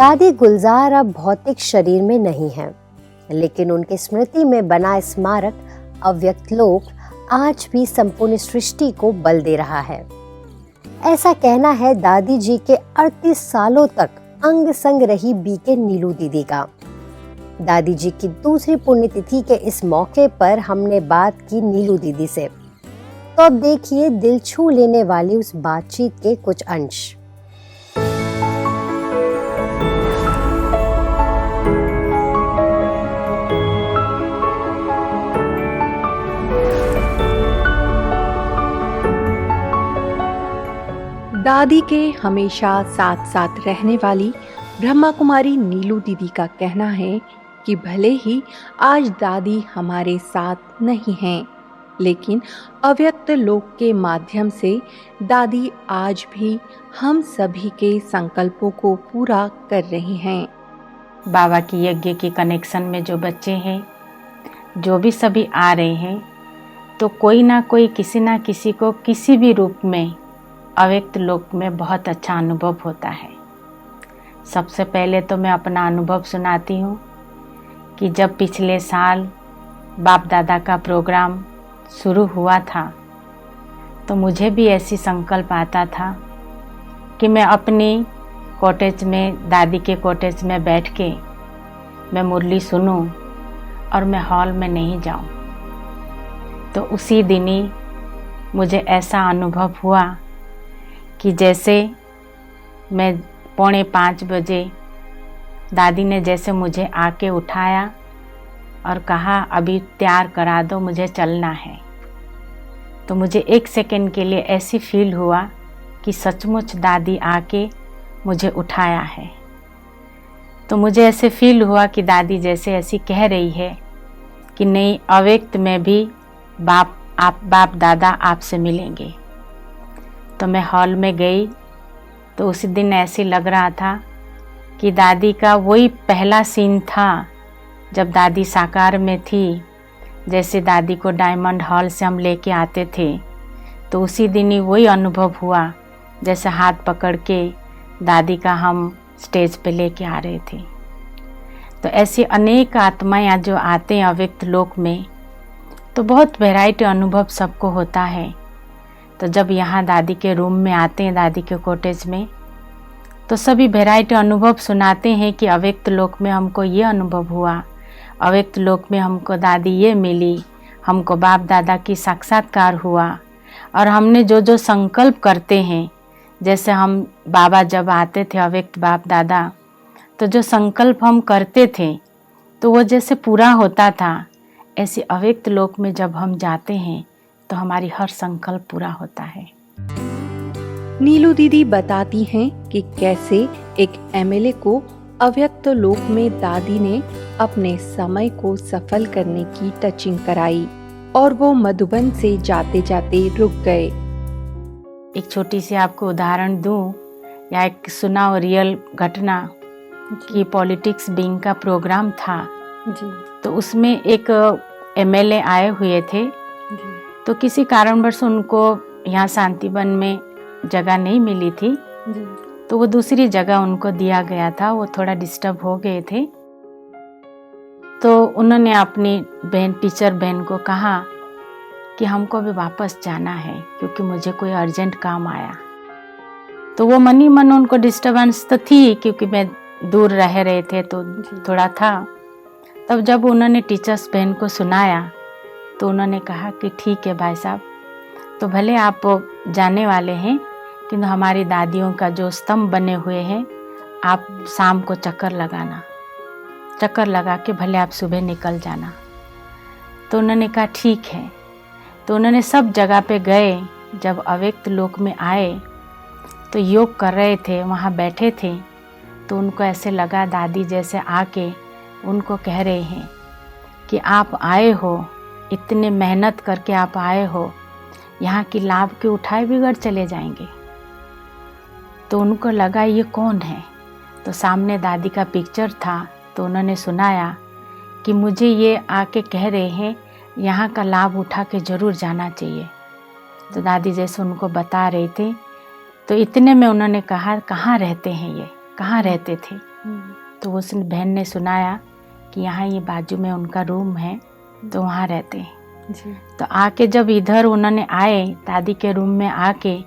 दादी गुलजार अब भौतिक शरीर में नहीं है, लेकिन उनकी स्मृति में बना स्मारक अव्यक्त लोक आज भी संपूर्ण सृष्टि को बल दे रहा है। ऐसा कहना है दादी जी के 38 सालों तक अंग संग रही बीके नीलू दीदी का। दादी जी की दूसरी पुण्यतिथि के इस मौके पर हमने बात की नीलू दीदी से। तो अब देखिए दिल छू लेने वाली उस बातचीत के कुछ अंश। दादी के हमेशा साथ साथ रहने वाली ब्रह्मा कुमारी नीलू दीदी का कहना है कि भले ही आज दादी हमारे साथ नहीं हैं, लेकिन अव्यक्त लोक के माध्यम से दादी आज भी हम सभी के संकल्पों को पूरा कर रही हैं। बाबा की यज्ञ की कनेक्शन में जो बच्चे हैं, जो भी सभी आ रहे हैं, तो कोई ना कोई किसी ना किसी को किसी भी रूप में अव्यक्त लोक में बहुत अच्छा अनुभव होता है। सबसे पहले तो मैं अपना अनुभव सुनाती हूँ कि जब पिछले साल बाप दादा का प्रोग्राम शुरू हुआ था, तो मुझे भी ऐसी संकल्प आता था कि मैं अपनी कॉटेज में, दादी के कॉटेज में बैठ के मैं मुरली सुनूं और मैं हॉल में नहीं जाऊं। तो उसी दिन ही मुझे ऐसा अनुभव हुआ कि जैसे मैं 4:45 बजे दादी ने जैसे मुझे आके उठाया और कहा अभी तैयार करा दो, मुझे चलना है। तो मुझे 1 सेकंड के लिए ऐसी फील हुआ कि सचमुच दादी आके मुझे उठाया है। तो मुझे ऐसे फील हुआ कि दादी जैसे ऐसी कह रही है कि नहीं, अव्यक्त में भी बाप दादा आपसे मिलेंगे। तो मैं हॉल में गई तो उसी दिन ऐसे लग रहा था कि दादी का वही पहला सीन था जब दादी साकार में थी। जैसे दादी को डायमंड हॉल से हम लेके आते थे, तो उसी दिन ही वही अनुभव हुआ जैसे हाथ पकड़ के दादी का हम स्टेज पे लेके आ रहे थे। तो ऐसी अनेक आत्माएं जो आते हैं अव्यक्त लोक में, तो बहुत वैरायटी अनुभव सबको होता है। तो जब यहाँ दादी के रूम में आते हैं, दादी के कॉटेज में, तो सभी वैरायटी अनुभव सुनाते हैं कि अव्यक्त लोक में हमको ये अनुभव हुआ, अव्यक्त लोक में हमको दादी ये मिली, हमको बाप दादा की साक्षात्कार हुआ। और हमने जो जो संकल्प करते हैं, जैसे हम बाबा जब आते थे अव्यक्त बाप दादा, तो जो संकल्प हम करते थे तो वो जैसे पूरा होता था। ऐसे अव्यक्त लोक में जब हम जाते हैं तो हमारी हर संकल्प पूरा होता है। नीलू दीदी बताती हैं कि कैसे एक एमएलए को अव्यक्त लोक में दादी ने अपने समय को सफल करने की टचिंग कराई और वो मधुबन से जाते जाते रुक गए। एक छोटी सी आपको उदाहरण दूं, या एक सुना और रियल घटना कि पॉलिटिक्स विंग का प्रोग्राम था जी। तो उसमें एक एमएलए आए हुए थे जी। तो किसी कारणवश उनको यहाँ शांतिवन में जगह नहीं मिली थी जी। तो वो दूसरी जगह उनको दिया गया था। वो थोड़ा डिस्टर्ब हो गए थे, तो उन्होंने अपनी बहन, टीचर बहन को कहा कि हमको भी वापस जाना है क्योंकि मुझे कोई अर्जेंट काम आया। तो वो मन ही मन उनको डिस्टर्बेंस तो थी क्योंकि मैं दूर रह रहे थे तो थोड़ा था। तब जब उन्होंने टीचर्स बहन को सुनाया तो उन्होंने कहा कि ठीक है भाई साहब, तो भले आप जाने वाले हैं, किंतु हमारी दादियों का जो स्तंभ बने हुए हैं, आप शाम को चक्कर लगाना, चक्कर लगा के भले आप सुबह निकल जाना। तो उन्होंने कहा ठीक है। तो उन्होंने सब जगह पे गए। जब अव्यक्त लोक में आए तो योग कर रहे थे, वहाँ बैठे थे, तो उनको ऐसे लगा दादी जैसे आके उनको कह रहे हैं कि आप आए हो, इतने मेहनत करके आप आए हो, यहाँ की लाभ के उठाए बिगड़ चले जाएंगे। तो उनको लगा ये कौन है। तो सामने दादी का पिक्चर था। तो उन्होंने सुनाया कि मुझे ये आके कह रहे हैं यहाँ का लाभ उठा के ज़रूर जाना चाहिए। तो दादी जैसे उनको बता रहे थे, तो इतने में उन्होंने कहा कहाँ रहते हैं ये, कहाँ रहते थे। तो उस बहन ने सुनाया कि यहाँ ये बाजू में उनका रूम है, तो वहाँ रहते हैं जी। तो आके जब इधर उन्होंने आए दादी के रूम में आके,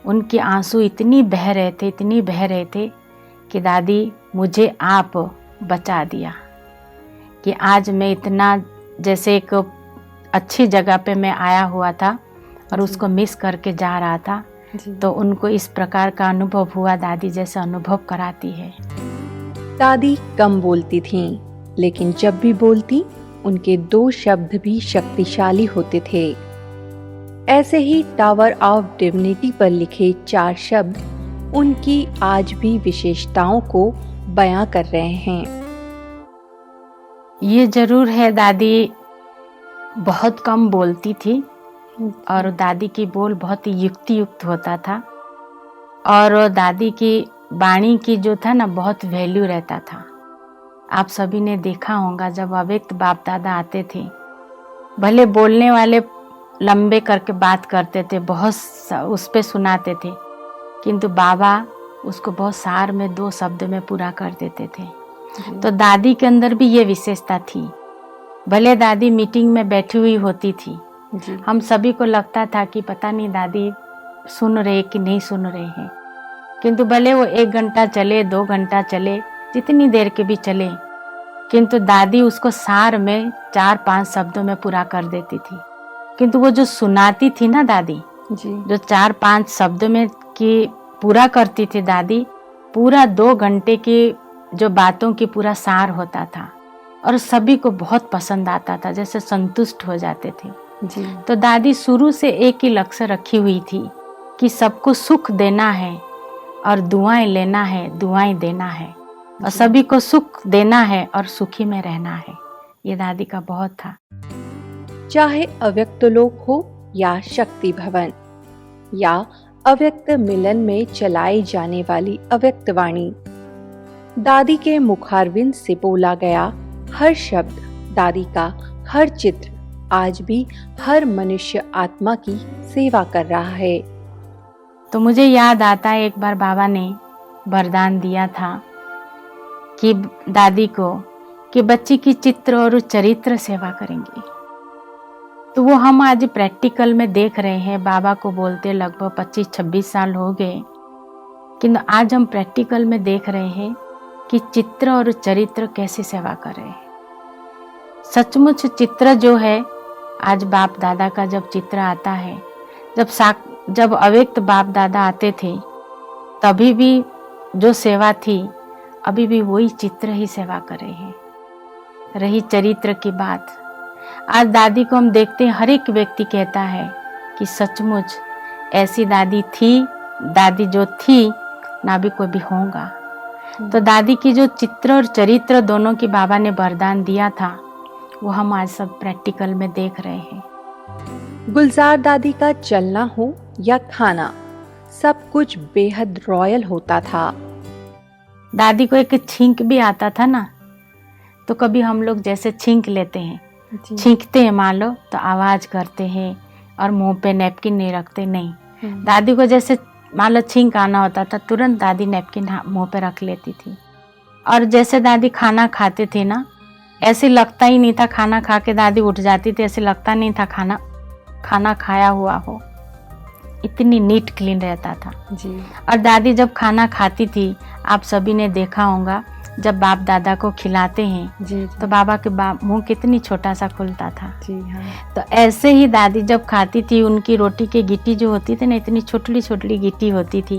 उनके आंसू इतनी बह रहे थे कि दादी मुझे आप बचा दिया, कि आज मैं इतना जैसे एक अच्छी जगह पे मैं आया हुआ था और उसको मिस करके जा रहा था। तो उनको इस प्रकार का अनुभव हुआ, दादी जैसा अनुभव कराती है। दादी कम बोलती थीं, लेकिन जब भी बोलती उनके 2 शब्द भी शक्तिशाली होते थे। ऐसे ही टावर ऑफ डिविनिटी पर लिखे 4 शब्द उनकी आज भी विशेषताओं को बयां कर रहे हैं। ये जरूर है, दादी बहुत कम बोलती थी और दादी की बोल बहुत ही युक्ति युक्त होता था, और दादी की वाणी की जो था ना बहुत वैल्यू रहता था। आप सभी ने देखा होगा जब अव्यक्त बाप दादा आते थे, भले बोलने वाले लंबे करके बात करते थे, बहुत उस पे सुनाते थे, किंतु बाबा उसको बहुत सार में 2 शब्द में पूरा कर देते थे। तो दादी के अंदर भी ये विशेषता थी। भले दादी मीटिंग में बैठी हुई होती थी, हम सभी को लगता था कि पता नहीं दादी सुन रहे कि नहीं सुन रहे हैं, किंतु भले वो 1 घंटा चले, 2 घंटा चले, जितनी देर के भी चले, किंतु दादी उसको सार में 4-5 शब्दों में पूरा कर देती थी। किंतु वो जो सुनाती थी ना दादी, जो 4-5 शब्दों में की पूरा करती थी दादी, पूरा 2 घंटे की जो बातों की पूरा सार होता था और सभी को बहुत पसंद आता था, जैसे संतुष्ट हो जाते थे। तो दादी शुरू से एक ही लक्ष्य रखी हुई थी कि सबको सुख देना है और दुआएं लेना है, दुआएं देना है, और सभी को सुख देना है और सुखी में रहना है। ये दादी का बहुत था। चाहे अव्यक्त लोक हो या शक्ति भवन या अव्यक्त मिलन में चलाई जाने वाली अव्यक्त वाणी, दादी के मुखारविंद से बोला गया हर शब्द, दादी का हर चित्र आज भी हर मनुष्य आत्मा की सेवा कर रहा है। तो मुझे याद आता है एक बार बाबा ने वरदान दिया था कि दादी को कि बच्ची की चित्र और चरित्र सेवा करेंगी। तो वो हम आज प्रैक्टिकल में देख रहे हैं। बाबा को बोलते लगभग 25-26 साल हो गए, किंतु आज हम प्रैक्टिकल में देख रहे हैं कि चित्र और चरित्र कैसे सेवा कर रहे हैं। सचमुच चित्र जो है, आज बाप दादा का जब चित्र आता है, जब अव्यक्त बाप दादा आते थे, तभी भी जो सेवा थी, अभी भी वही चित्र ही सेवा कर रहे हैं। रही चरित्र की बात, आज दादी को हम देखते हैं, हर एक व्यक्ति कहता है कि सचमुच ऐसी दादी थी, दादी जो थी ना भी कोई भी होगा। तो दादी की जो चित्र और चरित्र दोनों की बाबा ने वरदान दिया था, वो हम आज सब प्रैक्टिकल में देख रहे हैं। गुलजार दादी का चलना हो या खाना, सब कुछ बेहद रॉयल होता था। दादी को एक छींक भी आता था ना, तो कभी हम लोग जैसे छींक लेते हैं, छींकते हैं मान लो, तो आवाज करते हैं और मुंह पे नैपकिन नहीं रखते, नहीं। दादी को जैसे मान लो छींक आना होता था, तुरंत दादी नैपकिन मुंह पे रख लेती थी। और जैसे दादी खाना खाते थे ना, ऐसे लगता ही नहीं था, खाना खा के दादी उठ जाती थी, ऐसे लगता नहीं था खाना खाया हुआ हो, इतनी नीट क्लीन रहता था जी। और दादी जब खाना खाती थी, आप सभी ने देखा होगा, जब बाप दादा को खिलाते हैं जी। तो बाबा के मुंह कितनी छोटा सा खुलता था जी हाँ। तो ऐसे ही दादी जब खाती थी, उनकी रोटी की गिट्टी जो होती थी ना, इतनी छोटी छोटी गिट्टी होती थी,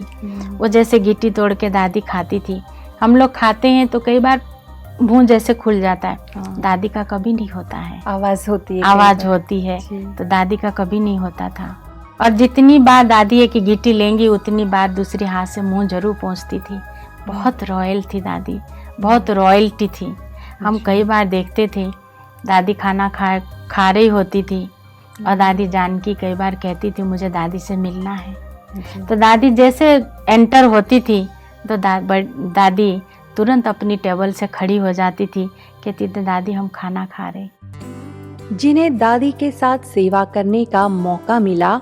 वो जैसे गिट्टी तोड़ के दादी खाती थी। हम लोग खाते हैं तो कई बार मुंह जैसे खुल जाता है, दादी का कभी नहीं होता है। आवाज होती है तो दादी का कभी नहीं होता था। और जितनी बार दादी एक गिट्टी लेंगी, उतनी बार दूसरे हाथ से मुंह जरूर पहुंचती थी। बहुत रॉयल थी दादी, बहुत रॉयल्टी थी। हम कई बार देखते थे, दादी खाना खा रही होती थी और दादी जानकी कई बार कहती थी मुझे दादी से मिलना है। तो दादी जैसे एंटर होती थी तो दादी तुरंत अपनी टेबल से खड़ी हो जाती थी, कहती थी दादी हम खाना खा रहे। जिन्हें दादी के साथ सेवा करने का मौका मिला,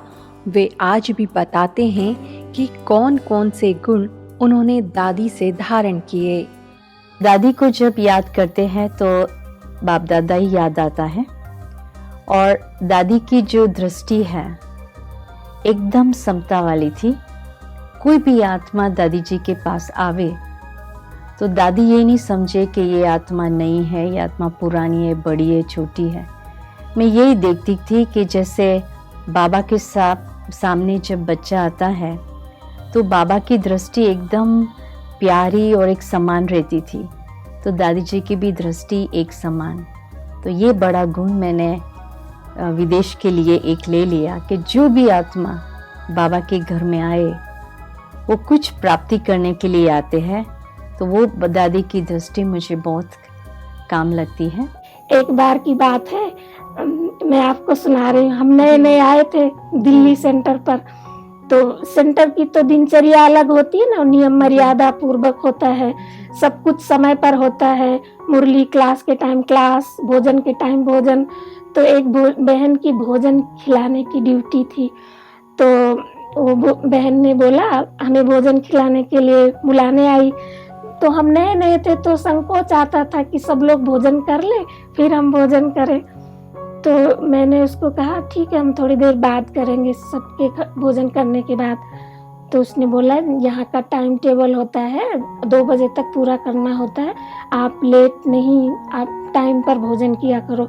वे आज भी बताते हैं कि कौन कौन से गुण उन्होंने दादी से धारण किए। दादी को जब याद करते हैं तो बाप दादा ही याद आता है। और दादी की जो दृष्टि है एकदम समता वाली थी। कोई भी आत्मा दादी जी के पास आवे तो दादी ये नहीं समझे कि ये आत्मा नई है, ये आत्मा पुरानी है, बड़ी है, छोटी है। मैं यही देखती थी कि जैसे बाबा के सामने जब बच्चा आता है तो बाबा की दृष्टि एकदम प्यारी और एक समान रहती थी, तो दादी जी की भी दृष्टि एक समान। तो ये बड़ा गुण मैंने विदेश के लिए एक ले लिया कि जो भी आत्मा बाबा के घर में आए वो कुछ प्राप्ति करने के लिए आते हैं, तो वो दादी की दृष्टि मुझे बहुत काम लगती है। एक बार की बात है, मैं आपको सुना रही हूँ। हम नए नए आए थे दिल्ली सेंटर पर, तो सेंटर की तो दिनचर्या अलग होती है ना, नियम मर्यादा पूर्वक होता है, सब कुछ समय पर होता है। मुरली क्लास के टाइम क्लास, भोजन के टाइम भोजन। तो एक बहन की भोजन खिलाने की ड्यूटी थी, तो वो बहन ने बोला हमें भोजन खिलाने के लिए बुलाने आई। तो हम नए नए थे तो संकोच आता था कि सब लोग भोजन कर ले फिर हम भोजन करें। तो मैंने उसको कहा ठीक है, हम थोड़ी देर बाद करेंगे सबके भोजन करने के बाद। तो उसने बोला यहाँ का टाइम टेबल होता है, 2 बजे तक पूरा करना होता है, आप लेट नहीं, आप टाइम पर भोजन किया करो।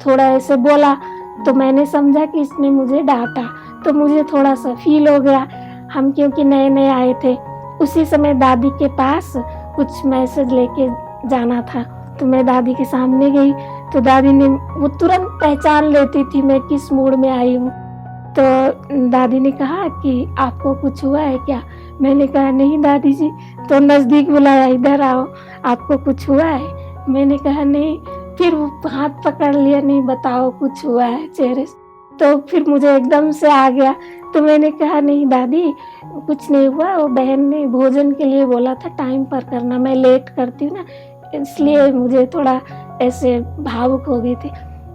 थोड़ा ऐसे बोला तो मैंने समझा कि इसने मुझे डांटा, तो मुझे थोड़ा सा फील हो गया। हम क्योंकि नए नए आए थे, उसी समय दादी के पास कुछ मैसेज लेके जाना था, तो मैं दादी के सामने गई। तो दादी ने, वो तुरंत पहचान लेती थी मैं किस मूड में आई हूँ। तो दादी ने कहा कि आपको कुछ हुआ है क्या? मैंने कहा नहीं दादी जी। तो नज़दीक बुलाया, इधर आओ, आपको कुछ हुआ है? मैंने कहा नहीं। फिर वो हाथ पकड़ लिया, नहीं बताओ कुछ हुआ है चेहरे से। तो फिर मुझे एकदम से आ गया। तो मैंने कहा नहीं दादी कुछ नहीं हुआ, वो बहन ने भोजन के लिए बोला था टाइम पर करना, मैं लेट करती हूँ ना, इसलिए मुझे थोड़ा ऐसे भावुक हो गई थी।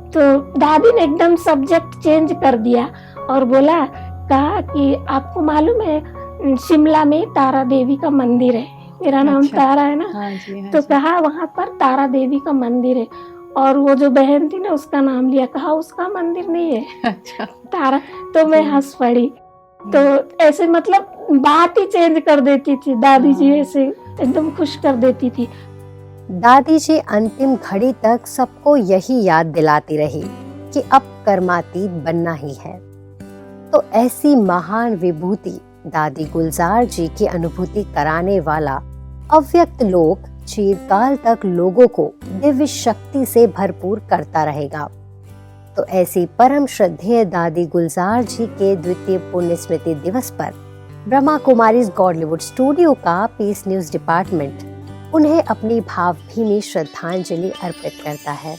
तो दादी ने एकदम सब्जेक्ट चेंज कर दिया और बोला, कहा कि आपको मालूम है शिमला में तारा देवी का मंदिर है, मेरा नाम तारा है ना। हाँ जी, तो कहा वहाँ पर तारा देवी का मंदिर है, और वो जो बहन थी ना उसका नाम लिया, कहा उसका मंदिर नहीं है अच्छा। तारा। तो मैं हंस पड़ी। तो ऐसे मतलब बात ही चेंज कर देती थी दादी जी, ऐसे एकदम खुश कर देती थी। दादी जी अंतिम घड़ी तक सबको यही याद दिलाती रही कि अब कर्मातीत बनना ही है। तो ऐसी महान विभूति दादी गुलजार जी की अनुभूति कराने वाला अव्यक्त लोक चिरकाल तक लोगों को दिव्य शक्ति से भरपूर करता रहेगा। तो ऐसी परम श्रद्धेय दादी गुलजार जी के द्वितीय पुण्य स्मृति दिवस पर ब्रह्मा कुमारीज गॉडलीवुड स्टूडियो का पीस न्यूज डिपार्टमेंट उन्हें अपनी भावभीनी श्रद्धांजलि अर्पित करता है।